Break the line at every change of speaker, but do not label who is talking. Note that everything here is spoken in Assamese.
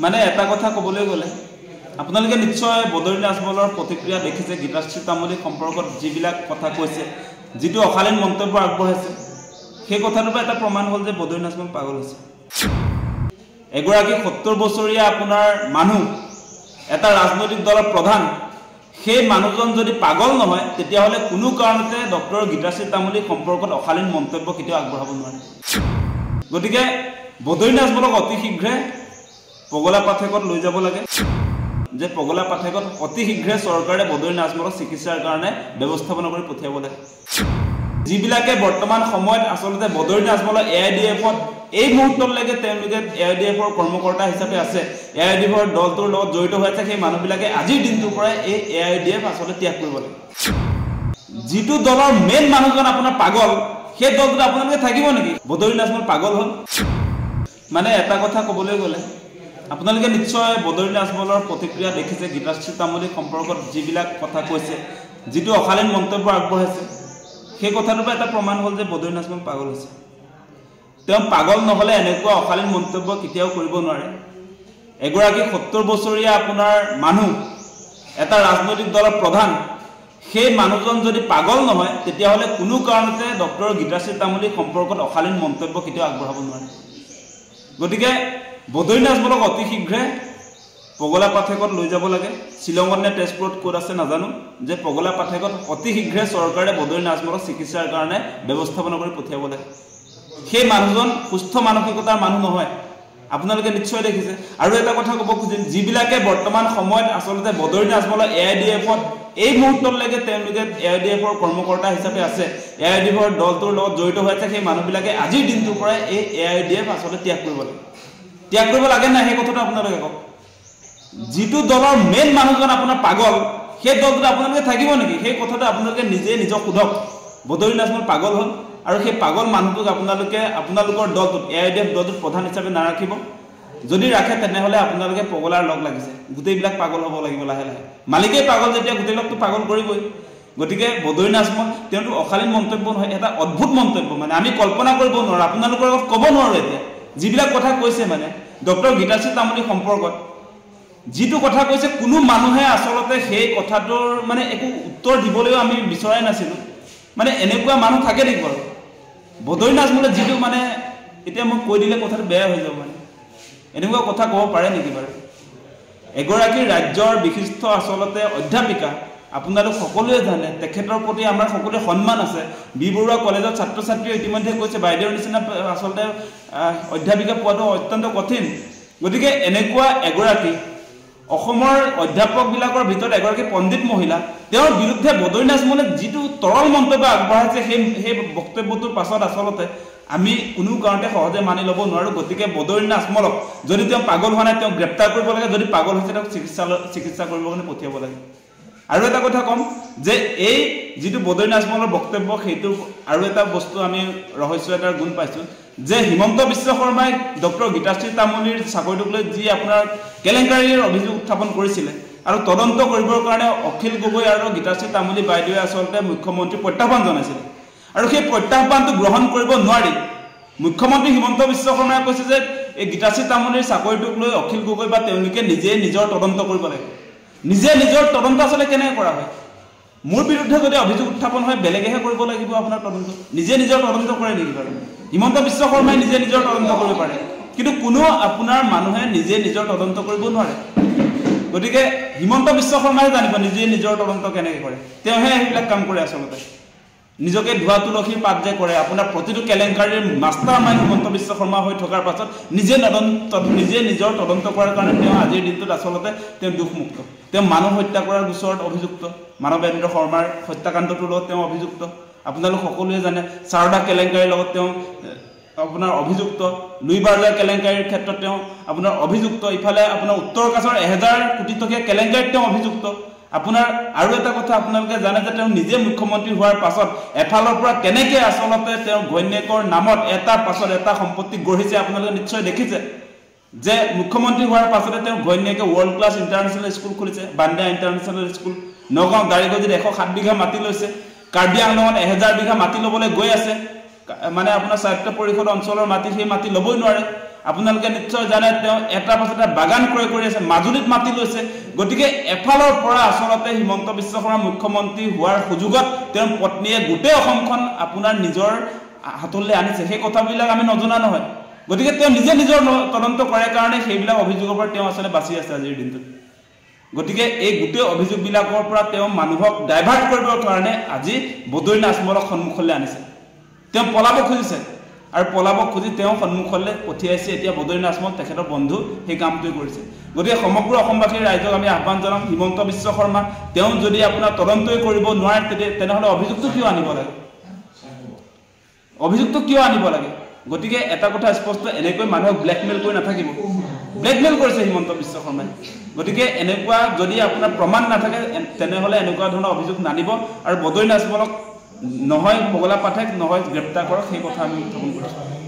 মানে এটা কথা ক'বলৈ গ'লে আপোনালোকে নিশ্চয় বদৰুদ্দিন আজমলৰ প্ৰতিক্ৰিয়া দেখিছে গীতাশ্ৰী তামুলীৰ সম্পৰ্কত যিবিলাক কথা কৈছে যিটো অশালীন মন্তব্য আগবঢ়াইছে সেই কথাটোৰ পৰা এটা প্ৰমাণ হ'ল যে বদৰুদ্দিন আজমল পাগল হৈছে এগৰাকী 70 বছৰীয়া আপোনাৰ মানুহ এটা ৰাজনৈতিক দলৰ প্ৰধান সেই মানুহজন যদি পাগল নহয় তেতিয়াহ'লে কোনো কাৰণতে ডক্টৰ গীতাশ্ৰী তামুলীৰ সম্পৰ্কত অশালীন মন্তব্য কেতিয়াও আগবঢ়াব নোৱাৰে গতিকে বদৰুদ্দিন আজমলক অতি শীঘ্ৰে পগলা পাঠকত লৈ যাব লাগে যে পগলা পাঠকত অতি শীঘ্ৰে চৰকাৰে বদৰুদ্দিন আজমলক চিকিৎসাৰ কাৰণে ব্যৱস্থাপনা কৰি পঠিয়াব লাগে যিবিলাকে বৰ্তমান সময়ত আসলতে বদৰুদ্দিন আজমলৰ এআইডিএফত এই মুহূৰ্তলৈকে তেওঁলোকে এআইডিএফৰ কৰ্মকৰ্তা হিচাপে আছে এআইডিএফৰ দলটোৰ লগত জড়িত হৈ আছে সেই মানুহবিলাকে আজিৰ দিনটোৰ পৰা এই এআইডিএফ আসলতে ত্যাগ কৰিব লাগে যিটো দলৰ মেইন মানুহজন আপোনাৰ পাগল সেই দলটোত আপোনালোকে থাকিব নেকি বদৰুদ্দিন আজমল পাগল হ'ল মানে এটা কথা ক'বলৈ গ'লে আপোনালোকে নিশ্চয় বদৰুদ্দিন আজমলৰ প্ৰতিক্ৰিয়া দেখিছে গীতাশ্ৰী তামুলীৰ সম্পৰ্কত যিবিলাক কথা কৈছে যিটো অশালীন মন্তব্য আগবঢ়াইছে সেই কথাটোৰ পৰা এটা প্ৰমাণ হ'ল যে বদৰুদ্দিন আজমল পাগল হৈছে তেওঁ পাগল নহ'লে এনেকুৱা অশালীন মন্তব্য কেতিয়াও কৰিব নোৱাৰে এগৰাকী 70 বছৰীয়া আপোনাৰ মানুহ এটা ৰাজনৈতিক দলৰ প্ৰধান সেই মানুহজন যদি পাগল নহয় তেতিয়াহ'লে কোনো কাৰণতে ডক্টৰ গীতাশ্ৰী তামুলীৰ সম্পৰ্কত অশালীন মন্তব্য কেতিয়াও আগবঢ়াব নোৱাৰে গতিকে বদৰুদ্দিন আজমলক অতি শীঘ্ৰে পগলা পাঠকত লৈ যাব লাগে শ্বিলঙত নে তেজপুৰত ক'ত আছে নাজানো যে পগলা পাঠকত অতি শীঘ্ৰে চৰকাৰে বদৰুদ্দিন আজমলক চিকিৎসাৰ কাৰণে ব্যৱস্থাপনা কৰি পঠিয়াব লাগে সেই মানুহজন সুস্থ মানসিকতাৰ মানুহ নহয় আপোনালোকে নিশ্চয় দেখিছে আৰু এটা কথা ক'ব খুজিম যিবিলাকে বৰ্তমান সময়ত আসলতে বদৰুদ্দিন আজমলৰ এআইডিএফত এই মুহূৰ্তলৈকে তেওঁলোকে এআইডিএফৰ কৰ্মকৰ্তা হিচাপে আছে এআইডিএফৰ দলটোৰ লগত জড়িত হৈ আছে সেই মানুহবিলাকে আজিৰ দিনটোৰ পৰা এই এআইডিএফ আসলতে ত্যাগ কৰিব লাগে না সেই কথাটো আপোনালোকে কওক যিটো দলৰ মেইন মানুহজন আপোনাৰ পাগল সেই দলটোত আপোনালোকে থাকিব নেকি সেই কথাটো আপোনালোকে নিজে নিজক সোধক বদৰুদ্দিন আজমল পাগল হ'ল আৰু সেই পাগল মানুহটোক আপোনালোকে আপোনালোকৰ দলটোত এআইডিএফ দলটোত প্ৰধান হিচাপে নাৰাখিব যদি ৰাখে তেনেহ'লে আপোনালোকে পগলাৰ লগ লাগিছে গোটেইবিলাক পাগল হ'ব লাগিব লাহে লাহে মালিকেই পাগল যেতিয়া গোটেইবিলাকতো পাগল কৰিবই গতিকে বদৰুদ্দিন আজমল তেওঁটো অশালীন মন্তব্য নহয় এটা অদ্ভুত মন্তব্য মানে আমি কল্পনা কৰিব নোৱাৰো আপোনালোকৰ আগত ক'ব নোৱাৰো এতিয়া যিবিলাক কথা কৈছে মানে ডক্টৰ গীতাশ্ৰী তামুলীৰ সম্পৰ্কত যিটো কথা কৈছে কোনো মানুহে আসলতে সেই কথাটোৰ মানে একো উত্তৰ দিবলৈও আমি বিচৰাই নাছিলো মানে এনেকুৱা মানুহ থাকে নেকি বাৰু বদৰুদ্দিন আজমলে যিটো মানে এতিয়া মই কৈ দিলে কথাটো বেয়া হৈ যাব মানে এনেকুৱা কথা ক'ব পাৰে নেকি বাৰু এগৰাকী ৰাজ্যৰ বিশিষ্ট আসলতে অধ্যাপিকা আপোনালোক সকলোৱে জানে তেখেতৰ প্ৰতি আমাৰ সকলোৰে সন্মান আছে বি বৰুৱা কলেজৰ ছাত্ৰ ছাত্ৰীয়ে ইতিমধ্যে কৈছে বাইদেউৰ নিচিনা আসলতে অধ্যাপিকা পোৱাটো অত্যন্ত কঠিন গতিকে এনেকুৱা এগৰাকী অসমৰ অধ্যাপকবিলাকৰ ভিতৰত এগৰাকী পণ্ডিত মহিলা তেওঁৰ বিৰুদ্ধে বদৰুদ্দিন আজমলে যিটো তৰল মন্তব্য আগবঢ়াইছে সেই বক্তব্যটোৰ পাছত আসলতে আমি কোনো কাৰণতে সহজে মানি ল'ব নোৱাৰো গতিকে বদৰুদ্দিন আজমলক যদি তেওঁ পাগল হোৱা নাই তেওঁ গ্ৰেপ্তাৰ কৰিব লাগে যদি পাগল হৈছে তেওঁক চিকিৎসা কৰিবৰ কাৰণে পঠিয়াব লাগে আৰু এটা কথা ক'ম যে এই যিটো বদৰুদ্দিন আজমলৰ বক্তব্য সেইটো আৰু এটা বস্তু আমি ৰহস্য এটাৰ গুণ পাইছোঁ যে হিমন্ত বিশ্ব শৰ্মাই ডক্টৰ গীতাশ্ৰী তামুলীৰ চাকৰিটোক লৈ যি আপোনাৰ কেলেংকাৰীৰ অভিযোগ উত্থাপন কৰিছিলে আৰু তদন্ত কৰিবৰ কাৰণে অখিল গগৈ আৰু গীতাশ্ৰী তামুলী বাইদেৱে আসলতে মুখ্যমন্ত্ৰী প্ৰত্যাহ্বান জনাইছিলে আৰু সেই প্ৰত্যাহ্বানটো গ্ৰহণ কৰিব নোৱাৰি মুখ্যমন্ত্ৰী হিমন্ত বিশ্ব শৰ্মাই কৈছে যে এই গীতাশ্ৰী তামুলীৰ চাকৰিটোক লৈ অখিল গগৈ বা তেওঁলোকে নিজে নিজৰ তদন্ত কৰিব লাগে নিজে নিজৰ তদন্ত আসলে কেনেকৈ কৰা হয় মোৰ বিৰুদ্ধে যদি অভিযোগ উত্থাপন হয় বেলেগেহে কৰিব লাগিব আপোনাৰ তদন্ত নিজে নিজৰ তদন্ত কৰে নেকি বাৰু হিমন্ত বিশ্ব শৰ্মাই নিজে নিজৰ তদন্ত কৰিব পাৰে কিন্তু কোনো আপোনাৰ মানুহে নিজে নিজৰ তদন্ত কৰিব নোৱাৰে গতিকে হিমন্ত বিশ্ব শৰ্মাই জানিব নিজে নিজৰ তদন্ত কেনেকৈ কৰে তেওঁহে এইবিলাক কাম কৰে আসলতে নিজকে ধোৱা তুলসীৰ পাত যে কৰে আপোনাৰ প্ৰতিটো কেলেংকাৰীৰ মাষ্টাৰ মাইণ্ড হিমন্ত বিশ্ব শৰ্মা হৈ থকাৰ পাছত নিজে নিজৰ তদন্ত কৰাৰ কাৰণে তেওঁ আজিৰ দিনটোত আসলতে তেওঁ দুখমুক্ত তেওঁ মানুহ হত্যা কৰাৰ গোচৰত অভিযুক্ত মানৱেন্দ্ৰ শৰ্মাৰ হত্যাকাণ্ডটোৰ লগত তেওঁ অভিযুক্ত আপোনালোক সকলোৱে জানে সাৰদা কেলেংকাৰীৰ লগত তেওঁ আপোনাৰ অভিযুক্ত লুই বাৰ্লা কেলেংকাৰীৰ ক্ষেত্ৰত তেওঁ আপোনাৰ অভিযুক্ত ইফালে আপোনাৰ উত্তৰ কাছৰ 1000 কোটি টকীয়া কেলেংকাৰীত তেওঁ অভিযুক্ত আপোনাৰ আৰু এটা কথা আপোনালোকে জানে যে তেওঁ নিজে মুখ্যমন্ত্ৰী হোৱাৰ পাছত এফালৰ পৰা কেনেকৈ আসলতে তেওঁ ঘৈণীয়েকৰ নামত এটাৰ পাছত এটা সম্পত্তি গঢ়িছে আপোনালোকে নিশ্চয় দেখিছে যে মুখ্যমন্ত্ৰী হোৱাৰ পাছতে তেওঁ ঘৈণীয়েকে ৱৰ্ল্ড ক্লাছ ইণ্টাৰনেশ্যনেল স্কুল খুলিছে বান্দিয়া ইণ্টাৰনেশ্যনেল স্কুল নগাঁও দাৰিগজিত 107 বিঘা মাটি লৈছে কাৰ্বি আংলঙত 1000 বিঘা মাটি ল'বলৈ গৈ আছে মানে আপোনাৰ স্বায়ত্ত পৰিষদ অঞ্চলৰ মাটি সেই মাটি ল'বই নোৱাৰে আপোনালোকে নিশ্চয় জানে তেওঁ এটা পাছত এটা বাগান ক্ৰয় কৰি আছে, মাজুলীত মাটি লৈছে। গতিকে এফালৰ পৰা আচলতে হিমন্ত বিশ্ব শৰ্মা মুখ্যমন্ত্ৰী হোৱাৰ সুযোগত তেওঁৰ পত্নীয়ে গোটেই অসমখন আপোনাৰ নিজৰ হাতলৈ আনিছে, সেই কথাবিলাক আমি নজনা নহয়। গতিকে তেওঁ নিজে নিজৰ তদন্ত কৰে কাৰণে সেইবিলাক অভিযোগৰ পৰা তেওঁ আচলতে বাচি আছে আজিৰ দিনটোত। গতিকে এই গোটেই অভিযোগবিলাকৰ পৰা তেওঁ মানুহক ডাইভাৰ্ট কৰিবৰ কাৰণে আজি বদৰুদ্দিন আজমলক সন্মুখলৈ আনিছে। তেওঁ পলাব খুজিছে আৰু পলাব খুজি তেওঁ সন্মুখলৈ পঠিয়াইছে। এতিয়া বদৰুদ্দিন আজমল তেখেতৰ বন্ধু সেই কামটোৱে কৰিছে। গতিকে সমগ্ৰ অসমবাসীৰ ৰাইজক আমি আহ্বান জনাম, হিমন্ত বিশ্ব শৰ্মা তেওঁ যদি আপোনাৰ তদন্তই কৰিব নোৱাৰে তেনেহ'লে অভিযোগটো কিয় আনিব লাগে? অভিযোগটো কিয় আনিব লাগে? গতিকে এটা কথা স্পষ্ট, এনেকৈ মানুহক ব্লেকমেইল কৰি নাথাকিব। ব্লেকমেইল কৰিছে হিমন্ত বিশ্ব শৰ্মাই। গতিকে এনেকুৱা যদি আপোনাৰ প্ৰমাণ নাথাকে তেনেহ'লে এনেকুৱা ধৰণৰ অভিযোগ নানিব আৰু বদৰুদ্দিন আজমলক নহয় পগলা পাঠক নহয় গ্ৰেপ্তাৰ কৰক, সেই কথা আমি উত্থাপন কৰিছোঁ।